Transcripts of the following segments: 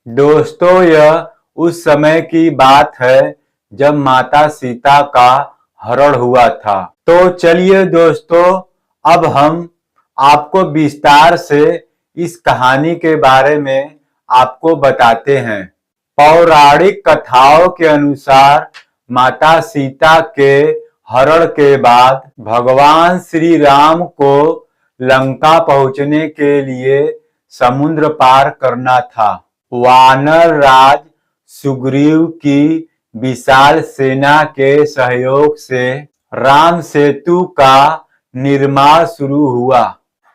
दोस्तों, यह उस समय की बात है जब माता सीता का हरण हुआ था। तो चलिए दोस्तों, अब हम आपको विस्तार से इस कहानी के बारे में आपको बताते हैं। पौराणिक कथाओं के अनुसार माता सीता के हरण के बाद भगवान श्री राम को लंका पहुंचने के लिए समुद्र पार करना था। वानर राज सुग्रीव की विशाल सेना के सहयोग से राम सेतु का निर्माण शुरू हुआ।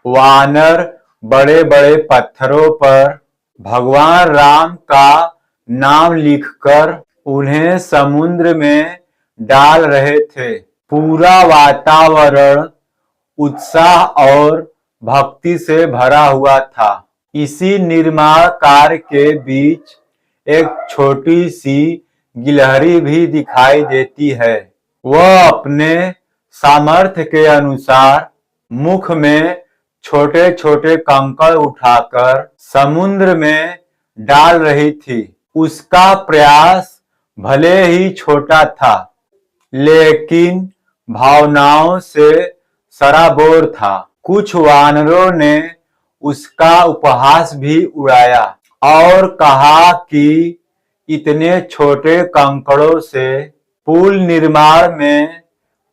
वानर बड़े बड़े पत्थरों पर भगवान राम का नाम लिखकर उन्हें समुद्र में डाल रहे थे। पूरा वातावरण उत्साह और भक्ति से भरा हुआ था। इसी निर्माण कार्य के बीच एक छोटी सी गिलहरी भी दिखाई देती है। वह अपने सामर्थ्य के अनुसार मुख में छोटे छोटे कंकड़ उठाकर समुद्र में डाल रही थी। उसका प्रयास भले ही छोटा था, लेकिन भावनाओं से सराबोर था। कुछ वानरों ने उसका उपहास भी उड़ाया और कहा कि इतने छोटे कंकड़ों से पुल निर्माण में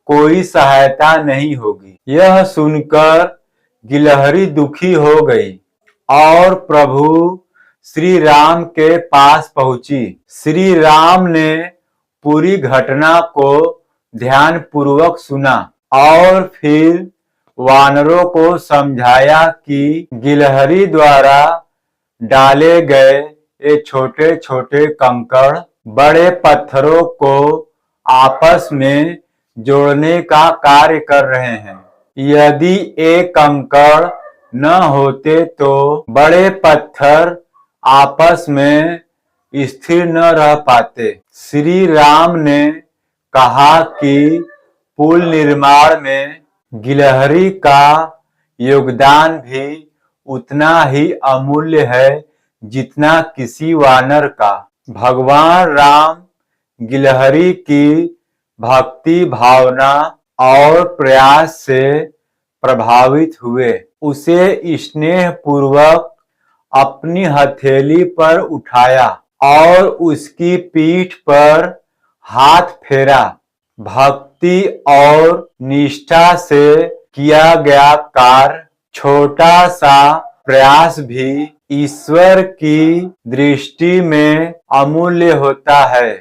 कोई सहायता नहीं होगी। यह सुनकर गिलहरी दुखी हो गई और प्रभु श्री राम के पास पहुंची। श्री राम ने पूरी घटना को ध्यानपूर्वक सुना और फिर वानरों को समझाया कि गिलहरी द्वारा डाले गए ये छोटे छोटे कंकड़ बड़े पत्थरों को आपस में जोड़ने का कार्य कर रहे हैं। यदि ये कंकड़ न होते तो बड़े पत्थर आपस में स्थिर न रह पाते। श्री राम ने कहा कि पुल निर्माण में गिलहरी का योगदान भी उतना ही अमूल्य है जितना किसी वानर का। भगवान राम गिलहरी की भक्ति भावना और प्रयास से प्रभावित हुए। उसे स्नेह पूर्वक अपनी हथेली पर उठाया और उसकी पीठ पर हाथ फेरा। भक्ति और निष्ठा से किया गया कार्य, छोटा सा प्रयास भी ईश्वर की दृष्टि में अमूल्य होता है।